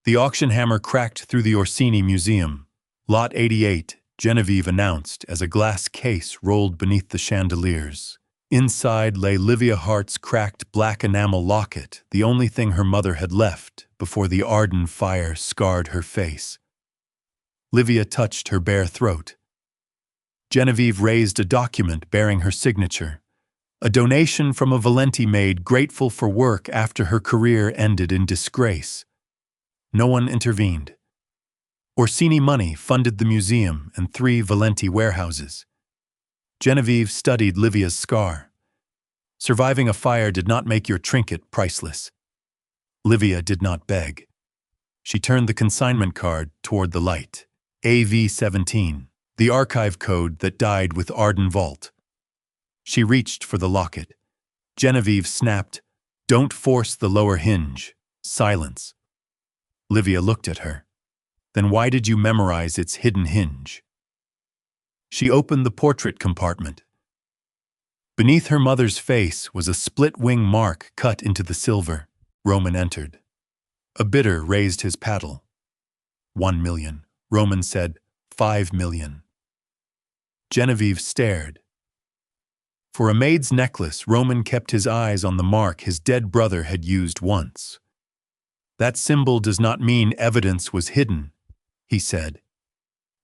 The auction hammer cracked through the Orsini Museum. Lot 88, Genevieve announced as a glass case rolled beneath the chandeliers. Inside lay Livia Hart's cracked black enamel locket, the only thing her mother had left before the Arden fire scarred her face. Livia touched her bare throat. Genevieve raised a document bearing her signature, a donation from a Valenti maid grateful for work after her career ended in disgrace. No one intervened. Orsini money funded the museum and 3 Valenti warehouses. Genevieve studied Livia's scar. Surviving a fire did not make your trinket priceless. Livia did not beg. She turned the consignment card toward the light. AV-17, the archive code that died with Arden Vault. She reached for the locket. Genevieve snapped, "Don't force the lower hinge." Silence. Livia looked at her. "Then why did you memorize its hidden hinge?" She opened the portrait compartment. Beneath her mother's face was a split-wing mark cut into the silver. Roman entered. A bidder raised his paddle. 1 million. Roman said, 5 million. Genevieve stared. For a maid's necklace, Roman kept his eyes on the mark his dead brother had used once. "That symbol does not mean evidence was hidden," he said.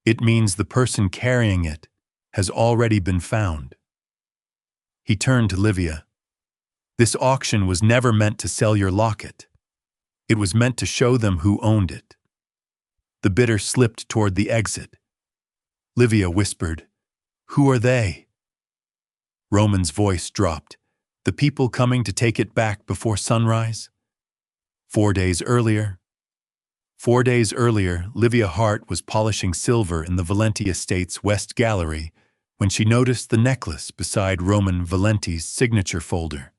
"It means the person carrying it has already been found." He turned to Livia. "This auction was never meant to sell your locket. It was meant to show them who owned it." The bidder slipped toward the exit. Livia whispered, "Who are they?" Roman's voice dropped. "The people coming to take it back before sunrise?" 4 days earlier, 4 days earlier, Livia Hart was polishing silver in the Valenti Estate's West Gallery when she noticed the necklace beside Roman Valenti's signature folder.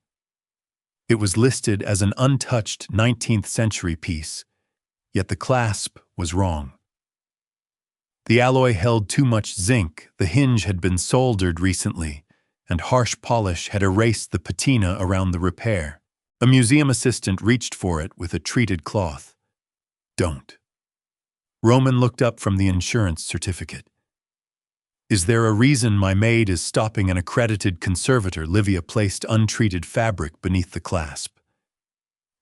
It was listed as an untouched 19th century piece, yet the clasp was wrong. The alloy held too much zinc, the hinge had been soldered recently, and harsh polish had erased the patina around the repair. A museum assistant reached for it with a treated cloth. "Don't." Roman looked up from the insurance certificate. "Is there a reason my maid is stopping an accredited conservator?" Livia placed untreated fabric beneath the clasp.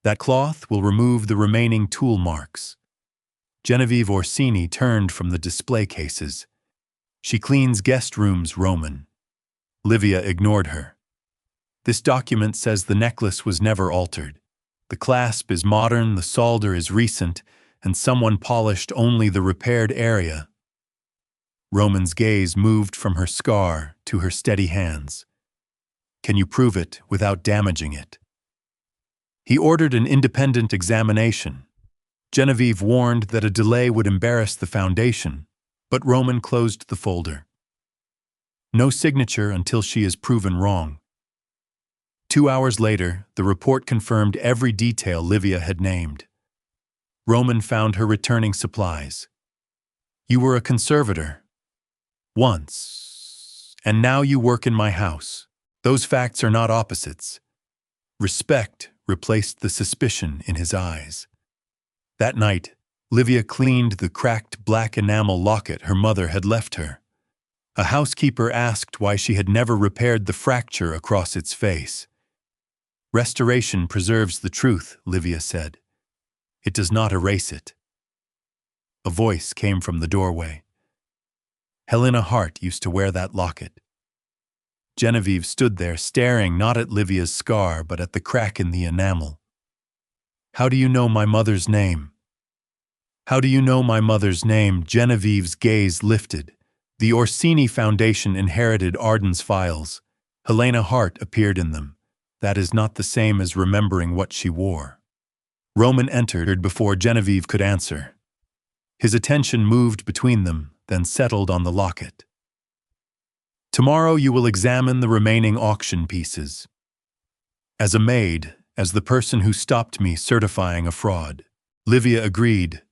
"That cloth will remove the remaining tool marks." Genevieve Orsini turned from the display cases. "She cleans guest rooms, Roman." Livia ignored her. "This document says the necklace was never altered. The clasp is modern, the solder is recent, and someone polished only the repaired area." Roman's gaze moved from her scar to her steady hands. "Can you prove it without damaging it?" He ordered an independent examination. Genevieve warned that a delay would embarrass the foundation, but Roman closed the folder. No signature until she is proven wrong. 2 hours later, the report confirmed every detail Livia had named. Roman found her returning supplies. "You were a conservator. Once. And now you work in my house. Those facts are not opposites." Respect replaced the suspicion in his eyes. That night, Livia cleaned the cracked black enamel locket her mother had left her. A housekeeper asked why she had never repaired the fracture across its face. "Restoration preserves the truth," Livia said. "It does not erase it." A voice came from the doorway. "Helena Hart used to wear that locket." Genevieve stood there staring not at Livia's scar but at the crack in the enamel. "How do you know my mother's name?" "How do you know my mother's name?" Genevieve's gaze lifted. The Orsini Foundation inherited Arden's files. Helena Hart appeared in them. That is not the same as remembering what she wore. Roman entered before Genevieve could answer. His attention moved between them, then settled on the locket. "Tomorrow you will examine the remaining auction pieces. As a maid, as the person who stopped me certifying a fraud." Livia agreed,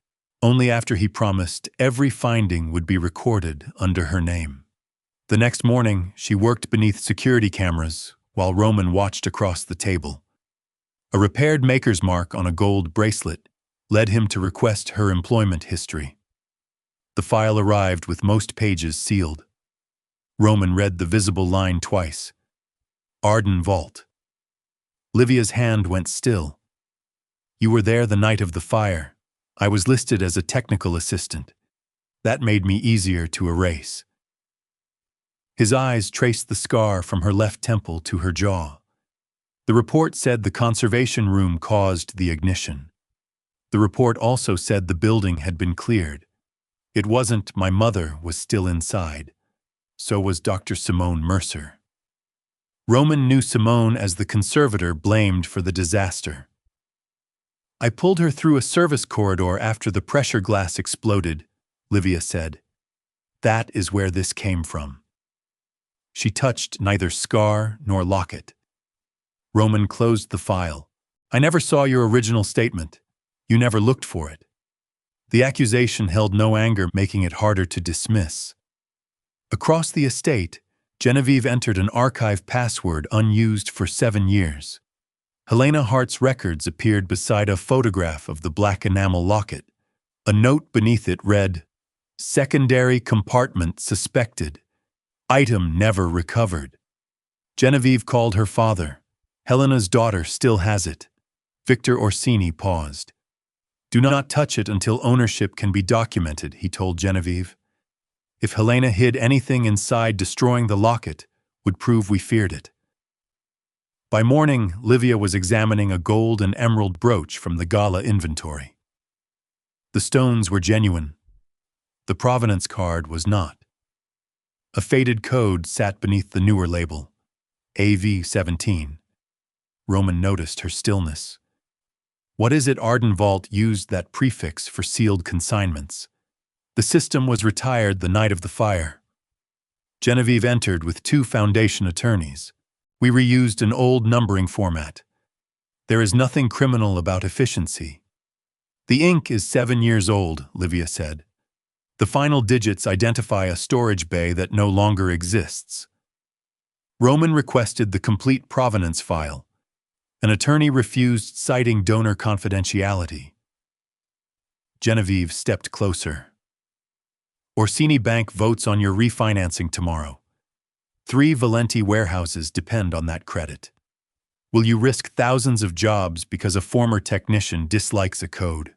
only after he promised every finding would be recorded under her name. The next morning, she worked beneath security cameras while Roman watched across the table. A repaired maker's mark on a gold bracelet, led him to request her employment history. The file arrived with most pages sealed. Roman read the visible line twice. Arden Vault. Livia's hand went still. You were there the night of the fire. I was listed as a technical assistant. That made me easier to erase. His eyes traced the scar from her left temple to her jaw. The report said the conservation room caused the ignition. The report also said the building had been cleared. It wasn't my mother was still inside. So was Dr. Simone Mercer. Roman knew Simone as the conservator blamed for the disaster. I pulled her through a service corridor after the pressure glass exploded, Livia said. That is where this came from. She touched neither scar nor locket. Roman closed the file. I never saw your original statement. You never looked for it. The accusation held no anger, making it harder to dismiss. Across the estate, Genevieve entered an archive password unused for 7 years. Helena Hart's records appeared beside a photograph of the black enamel locket. A note beneath it read, Secondary compartment suspected. Item never recovered. Genevieve called her father. Helena's daughter still has it. Victor Orsini paused. Do not touch it until ownership can be documented, he told Genevieve. If Helena hid anything inside, destroying the locket would prove we feared it. By morning, Livia was examining a gold and emerald brooch from the gala inventory. The stones were genuine. The provenance card was not. A faded code sat beneath the newer label, AV-17. Roman noticed her stillness. What is it Arden Vault used that prefix for sealed consignments? The system was retired the night of the fire. Genevieve entered with 2 foundation attorneys. We reused an old numbering format. There is nothing criminal about efficiency. The ink is 7 years old, Livia said. The final digits identify a storage bay that no longer exists. Roman requested the complete provenance file. An attorney refused, citing donor confidentiality. Genevieve stepped closer. Orsini Bank votes on your refinancing tomorrow. 3 Valenti warehouses depend on that credit. Will you risk thousands of jobs because a former technician dislikes a code?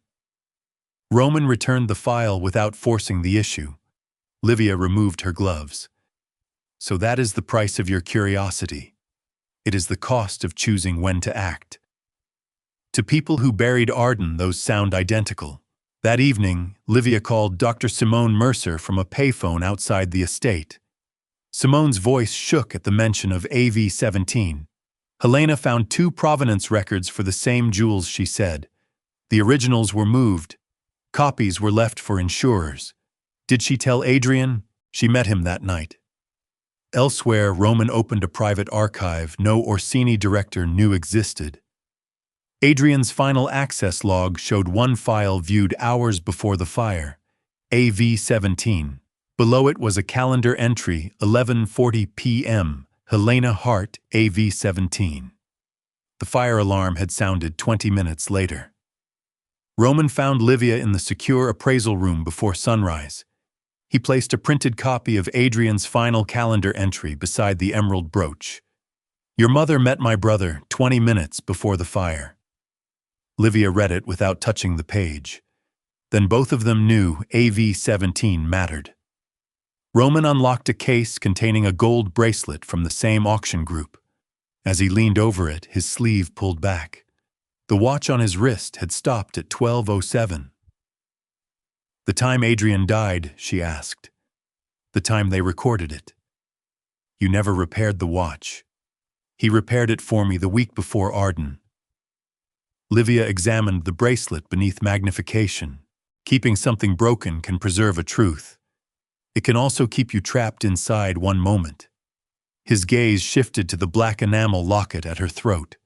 Roman returned the file without forcing the issue. Livia removed her gloves. So that is the price of your curiosity. It is the cost of choosing when to act. To people who buried Arden, those sound identical. That evening, Livia called Dr. Simone Mercer from a payphone outside the estate. Simone's voice shook at the mention of AV-17. Helena found 2 provenance records for the same jewels, she said. The originals were moved. Copies were left for insurers. Did she tell Adrian? She met him that night. Elsewhere, Roman opened a private archive no Orsini director knew existed. Adrian's final access log showed 1 file viewed hours before the fire, AV-17. Below it was a calendar entry, 11:40 p.m., Helena Hart, AV-17. The fire alarm had sounded 20 minutes later. Roman found Livia in the secure appraisal room before sunrise. He placed a printed copy of Adrian's final calendar entry beside the emerald brooch. Your mother met my brother 20 minutes before the fire. Livia read it without touching the page. Then both of them knew AV-17 mattered. Roman unlocked a case containing a gold bracelet from the same auction group. As he leaned over it, his sleeve pulled back. The watch on his wrist had stopped at 12:07. The time Adrian died, she asked. The time they recorded it. You never repaired the watch. He repaired it for me the week before Arden. Livia examined the bracelet beneath magnification. Keeping something broken can preserve a truth. It can also keep you trapped inside one moment. His gaze shifted to the black enamel locket at her throat.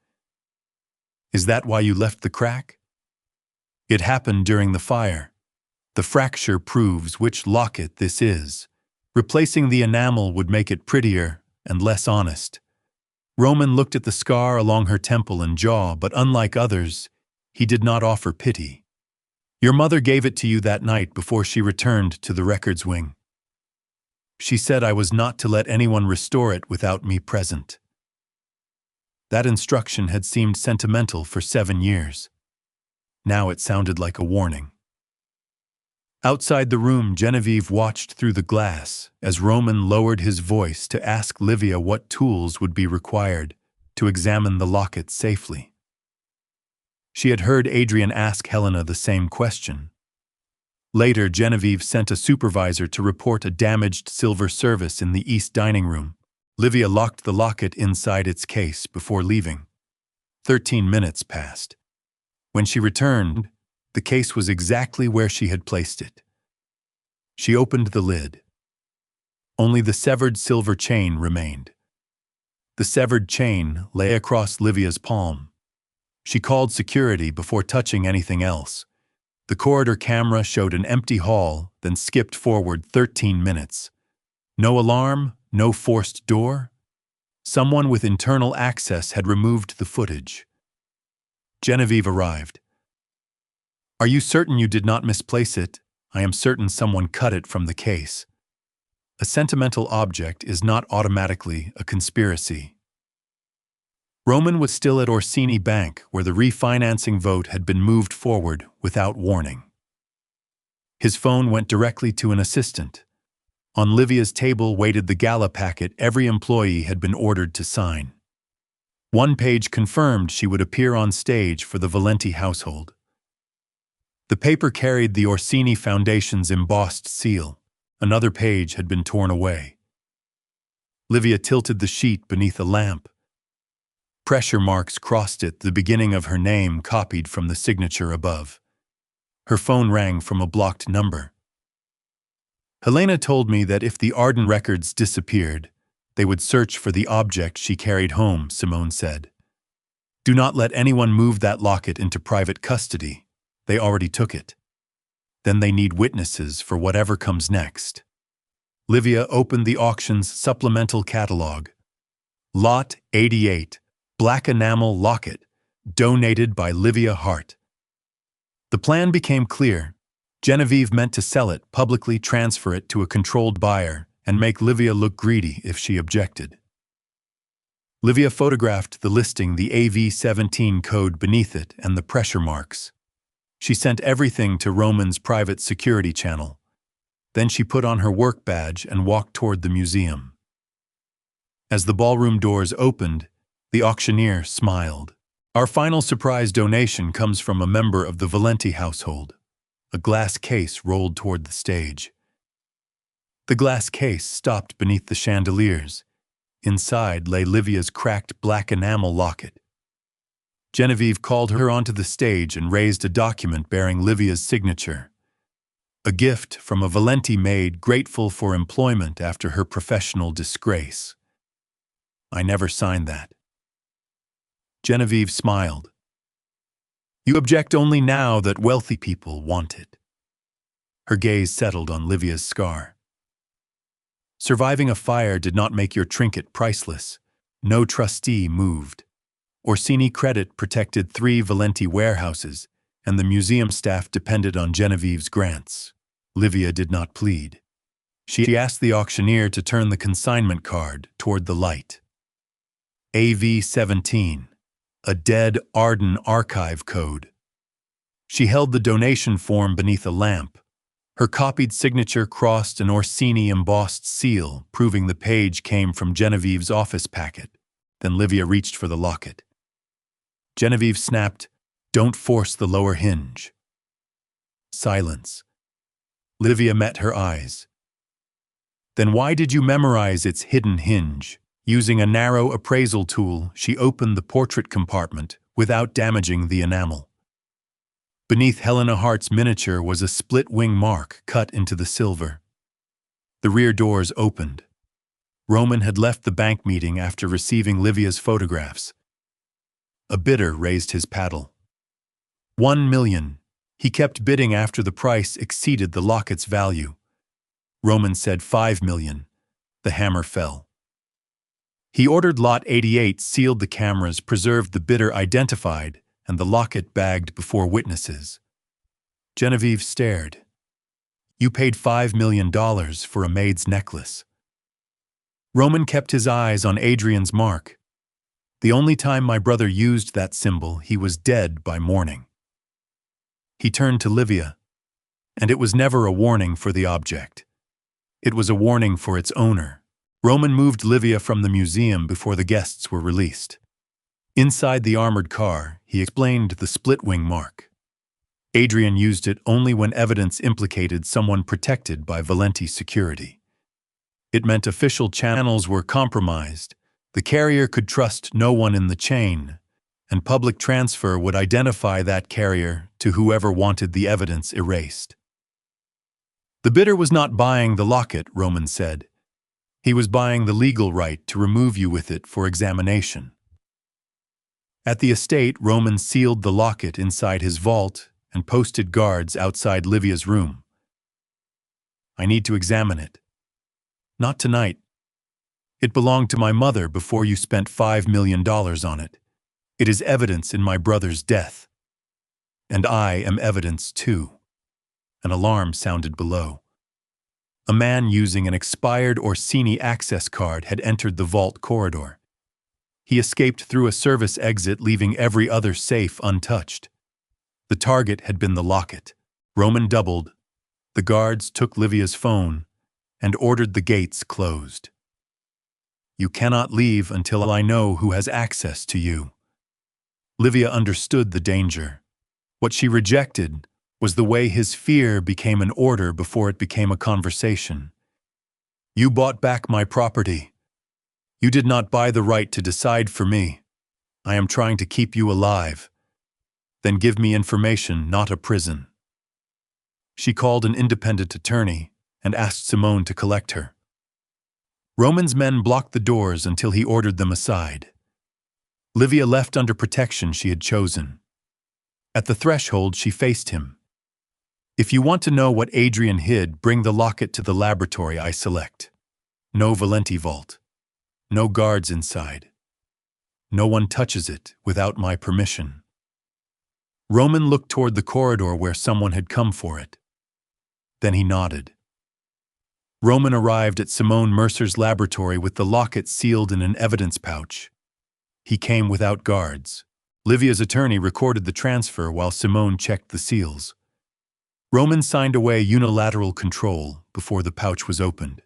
Is that why you left the crack? It happened during the fire. The fracture proves which locket this is. Replacing the enamel would make it prettier and less honest. Roman looked at the scar along her temple and jaw, but unlike others, he did not offer pity. Your mother gave it to you that night before she returned to the records wing. She said I was not to let anyone restore it without me present. That instruction had seemed sentimental for 7 years. Now it sounded like a warning. Outside the room, Genevieve watched through the glass as Roman lowered his voice to ask Livia what tools would be required to examine the locket safely. She had heard Adrian ask Helena the same question. Later, Genevieve sent a supervisor to report a damaged silver service in the east dining room. Livia locked the locket inside its case before leaving. 13 minutes passed. When she returned, the case was exactly where she had placed it. She opened the lid. Only the severed silver chain remained. The severed chain lay across Livia's palm. She called security before touching anything else. The corridor camera showed an empty hall, then skipped forward 13 minutes. No alarm, no forced door. Someone with internal access had removed the footage. Genevieve arrived. Are you certain you did not misplace it? I am certain someone cut it from the case. A sentimental object is not automatically a conspiracy. Roman was still at Orsini Bank, where the refinancing vote had been moved forward without warning. His phone went directly to an assistant. On Livia's table waited the gala packet every employee had been ordered to sign. One page confirmed she would appear on stage for the Valenti household. The paper carried the Orsini Foundation's embossed seal. Another page had been torn away. Livia tilted the sheet beneath a lamp. Pressure marks crossed it, the beginning of her name copied from the signature above. Her phone rang from a blocked number. Helena told me that if the Arden records disappeared, they would search for the object she carried home, Simone said. Do not let anyone move that locket into private custody. They already took it. Then they need witnesses for whatever comes next. Livia opened the auction's supplemental catalog. Lot 88, black enamel locket, donated by Livia Hart. The plan became clear. Genevieve meant to sell it, publicly transfer it to a controlled buyer, and make Livia look greedy if she objected. Livia photographed the listing, the AV-17 code beneath it, and the pressure marks. She sent everything to Roman's private security channel. Then she put on her work badge and walked toward the museum. As the ballroom doors opened, the auctioneer smiled. Our final surprise donation comes from a member of the Valenti household. A glass case rolled toward the stage. The glass case stopped beneath the chandeliers. Inside lay Livia's cracked black enamel locket. Genevieve called her onto the stage and raised a document bearing Livia's signature. A gift from a Valenti maid grateful for employment after her professional disgrace. I never signed that. Genevieve smiled. You object only now that wealthy people want it. Her gaze settled on Livia's scar. Surviving a fire did not make your trinket priceless. No trustee moved. Orsini Credit protected 3 Valenti warehouses, and the museum staff depended on Genevieve's grants. Livia did not plead. She asked the auctioneer to turn the consignment card toward the light. AV-17, a dead Arden archive code. She held the donation form beneath a lamp. Her copied signature crossed an Orsini embossed seal, proving the page came from Genevieve's office packet. Then Livia reached for the locket. Genevieve snapped, "Don't force the lower hinge." Silence. Livia met her eyes. Then why did you memorize its hidden hinge? Using a narrow appraisal tool, she opened the portrait compartment without damaging the enamel. Beneath Helena Hart's miniature was a split-wing mark cut into the silver. The rear doors opened. Roman had left the bank meeting after receiving Livia's photographs. A bidder raised his paddle. 1 million. He kept bidding after the price exceeded the locket's value. Roman said 5 million. The hammer fell. He ordered Lot 88, sealed the cameras, preserved the bidder identified, and the locket bagged before witnesses. Genevieve stared. You paid $5 million for a maid's necklace. Roman kept his eyes on Adrian's mark. The only time my brother used that symbol, he was dead by morning. He turned to Livia, and it was never a warning for the object. It was a warning for its owner. Roman moved Livia from the museum before the guests were released. Inside the armored car, he explained the split-wing mark. Adrian used it only when evidence implicated someone protected by Valenti security. It meant official channels were compromised, the carrier could trust no one in the chain, and public transfer would identify that carrier to whoever wanted the evidence erased. The bidder was not buying the locket, Roman said. He was buying the legal right to remove you with it for examination. At the estate, Roman sealed the locket inside his vault and posted guards outside Livia's room. I need to examine it. Not tonight. It belonged to my mother before you spent $5 million on it. It is evidence in my brother's death. And I am evidence too. An alarm sounded below. A man using an expired Orsini access card had entered the vault corridor. He escaped through a service exit, leaving every other safe untouched. The target had been the locket. Roman doubled. The guards took Livia's phone and ordered the gates closed. You cannot leave until I know who has access to you. Livia understood the danger. What she rejected was the way his fear became an order before it became a conversation. You bought back my property. You did not buy the right to decide for me. I am trying to keep you alive. Then give me information, not a prison. She called an independent attorney and asked Simone to collect her. Roman's men blocked the doors until he ordered them aside. Livia left under protection she had chosen. At the threshold, she faced him. If you want to know what Adrian hid, bring the locket to the laboratory I select. No Valenti vault. No guards inside. No one touches it without my permission. Roman looked toward the corridor where someone had come for it. Then he nodded. Roman arrived at Simone Mercer's laboratory with the locket sealed in an evidence pouch. He came without guards. Livia's attorney recorded the transfer while Simone checked the seals. Roman signed away unilateral control before the pouch was opened.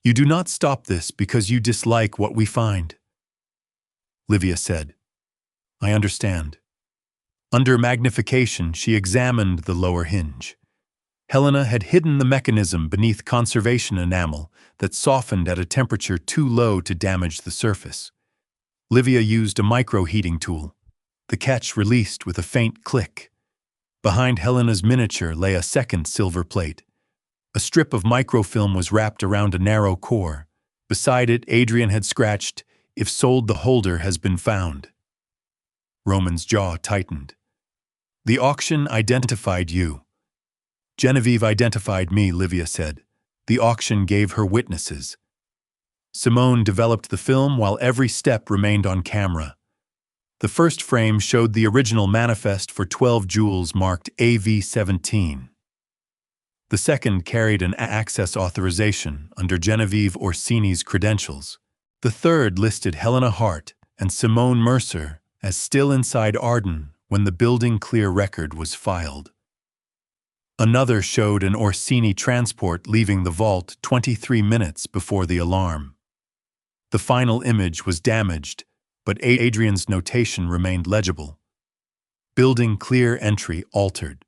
You do not stop this because you dislike what we find, Livia said. I understand. Under magnification, she examined the lower hinge. Helena had hidden the mechanism beneath conservation enamel that softened at a temperature too low to damage the surface. Livia used a micro-heating tool. The catch released with a faint click. Behind Helena's miniature lay a second silver plate. A strip of microfilm was wrapped around a narrow core. Beside it, Adrian had scratched, "If sold, the holder has been found." Roman's jaw tightened. The auction identified you. Genevieve identified me, Livia said. The auction gave her witnesses. Simone developed the film while every step remained on camera. The first frame showed the original manifest for 12 jewels marked AV-17. The second carried an access authorization under Genevieve Orsini's credentials. The third listed Helena Hart and Simone Mercer as still inside Arden when the building clear record was filed. Another showed an Orsini transport leaving the vault 23 minutes before the alarm. The final image was damaged, but Adrian's notation remained legible. Building clear entry altered.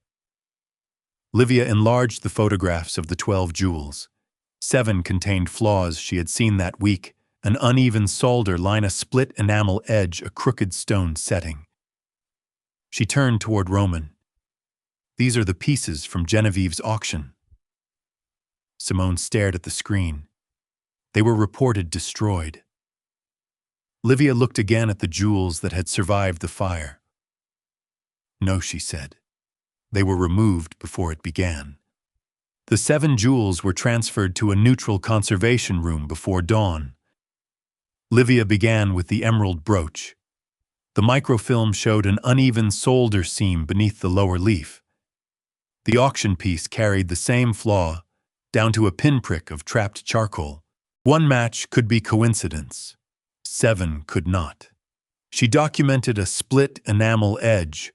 Livia enlarged the photographs of the 12 jewels. 7 contained flaws she had seen that week: an uneven solder line, a split enamel edge, a crooked stone setting. She turned toward Roman. These are the pieces from Genevieve's auction. Simone stared at the screen. They were reported destroyed. Livia looked again at the jewels that had survived the fire. No, she said. They were removed before it began. The 7 jewels were transferred to a neutral conservation room before dawn. Livia began with the emerald brooch. The microfilm showed an uneven solder seam beneath the lower leaf. The auction piece carried the same flaw, down to a pinprick of trapped charcoal. One match could be coincidence. 7 could not. She documented a split enamel edge,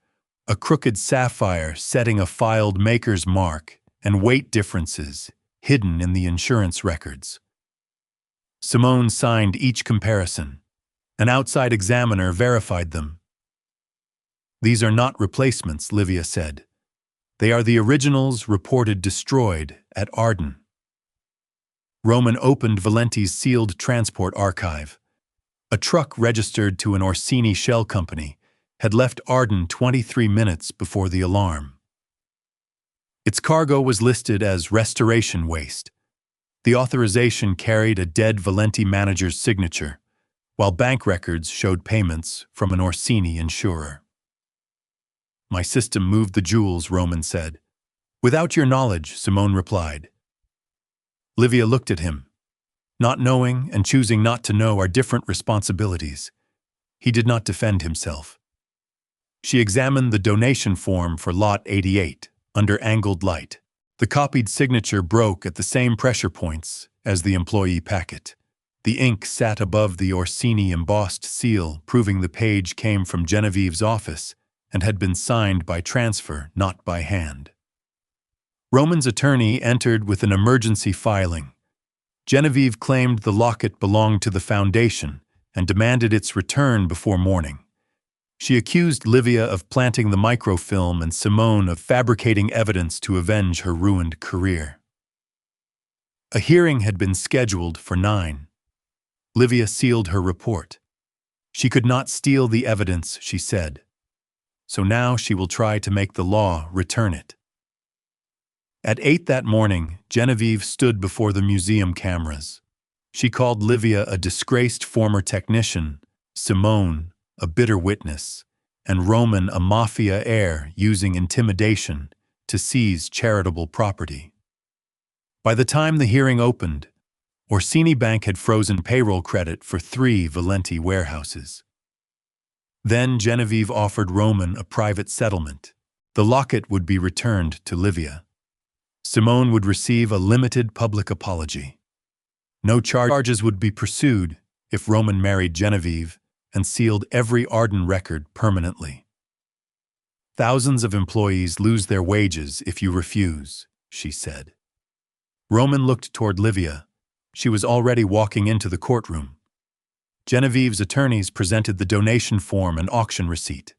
a crooked sapphire setting a filed maker's mark, and weight differences hidden in the insurance records. Simone signed each comparison. An outside examiner verified them. "These are not replacements," Livia said. "They are the originals reported destroyed at Arden." Roman opened Valenti's sealed transport archive. A truck registered to an Orsini shell company had left Arden 23 minutes before the alarm. Its cargo was listed as restoration waste. The authorization carried a dead Valenti manager's signature, while bank records showed payments from an Orsini insurer. "My system moved the jewels," Roman said. "Without your knowledge," Simone replied. Livia looked at him. Not knowing and choosing not to know are different responsibilities. He did not defend himself. She examined the donation form for Lot 88 under angled light. The copied signature broke at the same pressure points as the employee packet. The ink sat above the Orsini embossed seal, proving the page came from Genevieve's office and had been signed by transfer, not by hand. Roman's attorney entered with an emergency filing. Genevieve claimed the locket belonged to the foundation and demanded its return before morning. She accused Livia of planting the microfilm and Simone of fabricating evidence to avenge her ruined career. A hearing had been scheduled for 9. Livia sealed her report. She could not steal the evidence, she said. So now she will try to make the law return it. At 8 that morning, Genevieve stood before the museum cameras. She called Livia a disgraced former technician, Simone a bitter witness, and Roman a Mafia heir using intimidation to seize charitable property. By the time the hearing opened, Orsini Bank had frozen payroll credit for 3 Valenti warehouses. Then Genevieve offered Roman a private settlement. The locket would be returned to Livia. Simone would receive a limited public apology. No charges would be pursued if Roman married Genevieve and sealed every Arden record permanently. "Thousands of employees lose their wages if you refuse," she said. Roman looked toward Livia. She was already walking into the courtroom. Genevieve's attorneys presented the donation form and auction receipt.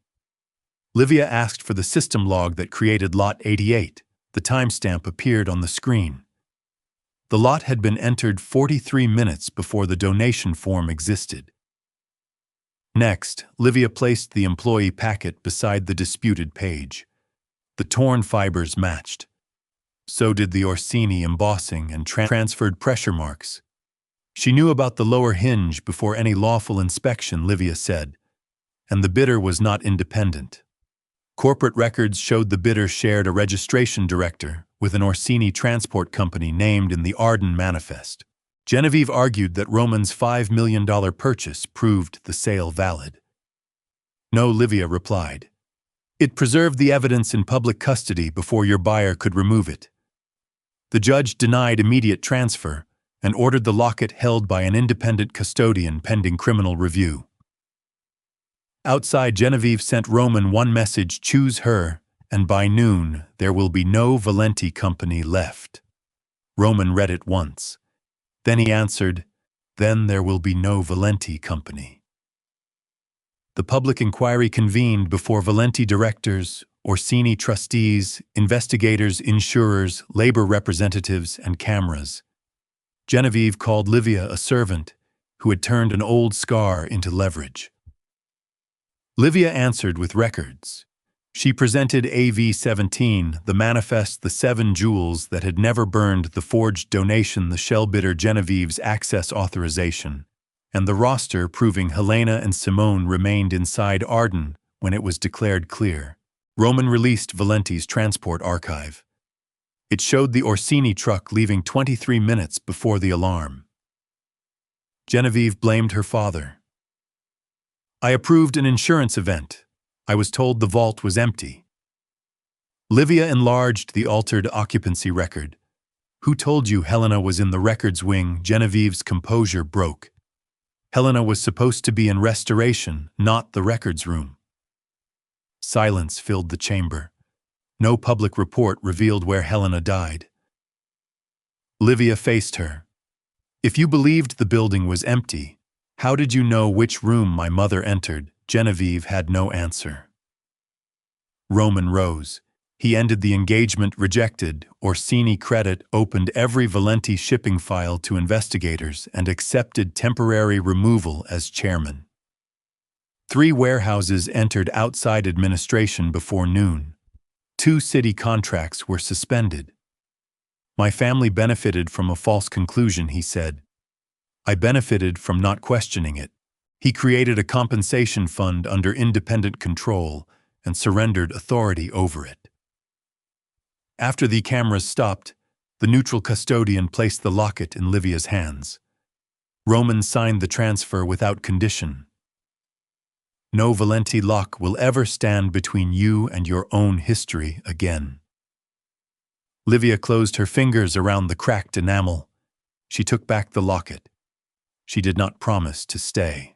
Livia asked for the system log that created Lot 88. The timestamp appeared on the screen. The lot had been entered 43 minutes before the donation form existed. Next, Livia placed the employee packet beside the disputed page. The torn fibers matched. So did the Orsini embossing and transferred pressure marks. She knew about the lower hinge before any lawful inspection, Livia said, and the bidder was not independent. Corporate records showed the bidder shared a registration director with an Orsini transport company named in the Arden manifest. Genevieve argued that Roman's $5 million purchase proved the sale valid. "No," Livia replied. "It preserved the evidence in public custody before your buyer could remove it." The judge denied immediate transfer and ordered the locket held by an independent custodian pending criminal review. Outside, Genevieve sent Roman one message: "Choose her, and by noon there will be no Valenti company left." Roman read it once. Then he answered, "Then there will be no Valenti company." The public inquiry convened before Valenti directors, Orsini trustees, investigators, insurers, labor representatives, and cameras. Genevieve called Livia a servant who had turned an old scar into leverage. Livia answered with records. She presented AV-17, the manifest, the 7 jewels that had never burned, the forged donation, the shell bidder Genevieve's access authorization, and the roster proving Helena and Simone remained inside Arden when it was declared clear. Roman released Valenti's transport archive. It showed the Orsini truck leaving 23 minutes before the alarm. Genevieve blamed her father. "I approved an insurance event. I was told the vault was empty." Livia enlarged the altered occupancy record. Who told you Helena was in the records wing? Genevieve's composure broke. Helena was supposed to be in restoration, not the records room. Silence filled the chamber. No public report revealed where Helena died. Livia faced her. If you believed the building was empty, how did you know which room my mother entered? Genevieve had no answer. Roman rose. He ended the engagement, rejected Orsini credit, opened every Valenti shipping file to investigators, and accepted temporary removal as chairman. 3 warehouses entered outside administration before noon. 2 city contracts were suspended. My family benefited from a false conclusion, he said. I benefited from not questioning it. He created a compensation fund under independent control and surrendered authority over it. After the cameras stopped, the neutral custodian placed the locket in Livia's hands. Roman signed the transfer without condition. No Valenti lock will ever stand between you and your own history again. Livia closed her fingers around the cracked enamel. She took back the locket. She did not promise to stay.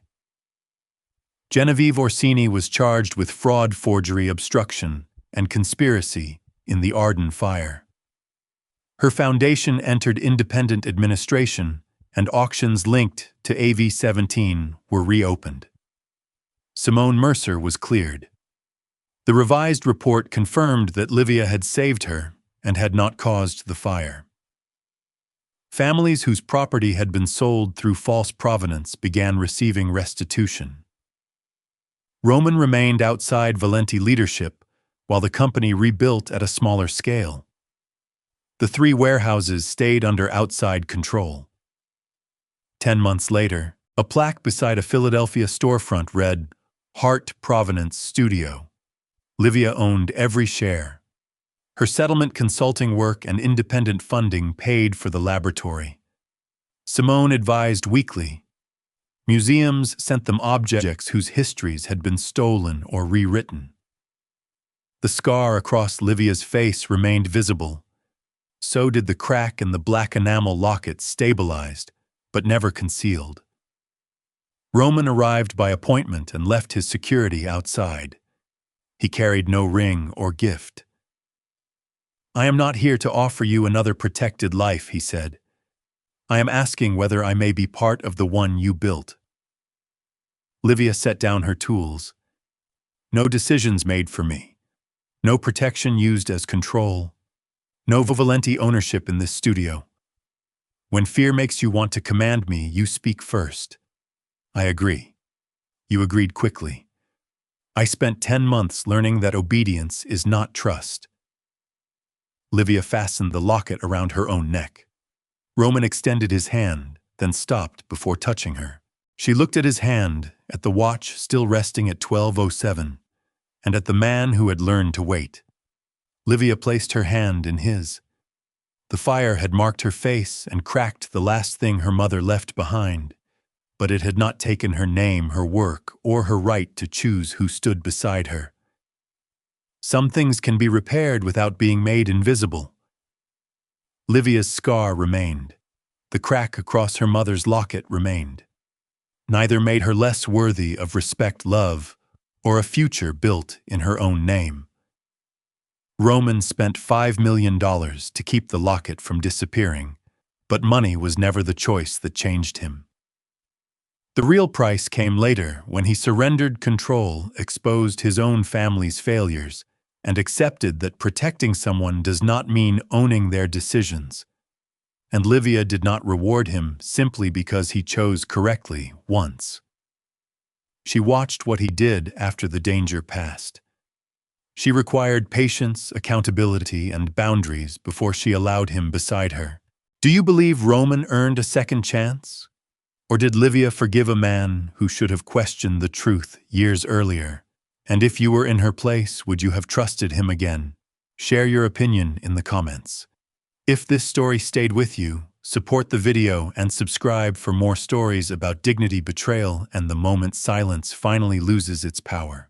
Genevieve Orsini was charged with fraud, forgery, obstruction, and conspiracy in the Arden fire. Her foundation entered independent administration, and auctions linked to AV-17 were reopened. Simone Mercer was cleared. The revised report confirmed that Livia had saved her and had not caused the fire. Families whose property had been sold through false provenance began receiving restitution. Roman remained outside Valenti leadership while the company rebuilt at a smaller scale. The 3 warehouses stayed under outside control. 10 months later, a plaque beside a Philadelphia storefront read, Hart Provenance Studio. Livia owned every share. Her settlement consulting work and independent funding paid for the laboratory. Simone advised weekly. Museums sent them objects whose histories had been stolen or rewritten. The scar across Livia's face remained visible. So did the crack in the black enamel locket, stabilized, but never concealed. Roman arrived by appointment and left his security outside. He carried no ring or gift. I am not here to offer you another protected life, he said. I am asking whether I may be part of the one you built. Livia set down her tools. No decisions made for me. No protection used as control. No Valenti ownership in this studio. When fear makes you want to command me, you speak first. I agree. You agreed quickly. I spent 10 months learning that obedience is not trust. Livia fastened the locket around her own neck. Roman extended his hand, then stopped before touching her. She looked at his hand, at the watch still resting at 12:07, and at the man who had learned to wait. Livia placed her hand in his. The fire had marked her face and cracked the last thing her mother left behind, but it had not taken her name, her work, or her right to choose who stood beside her. Some things can be repaired without being made invisible. Livia's scar remained. The crack across her mother's locket remained. Neither made her less worthy of respect, love, or a future built in her own name. Roman spent $5 million to keep the locket from disappearing, but money was never the choice that changed him. The real price came later when he surrendered control, exposed his own family's failures, and accepted that protecting someone does not mean owning their decisions. And Livia did not reward him simply because he chose correctly once. She watched what he did after the danger passed. She required patience, accountability, and boundaries before she allowed him beside her. Do you believe Roman earned a second chance? Or did Livia forgive a man who should have questioned the truth years earlier? And if you were in her place, would you have trusted him again? Share your opinion in the comments. If this story stayed with you, support the video and subscribe for more stories about dignity, betrayal, and the moment silence finally loses its power.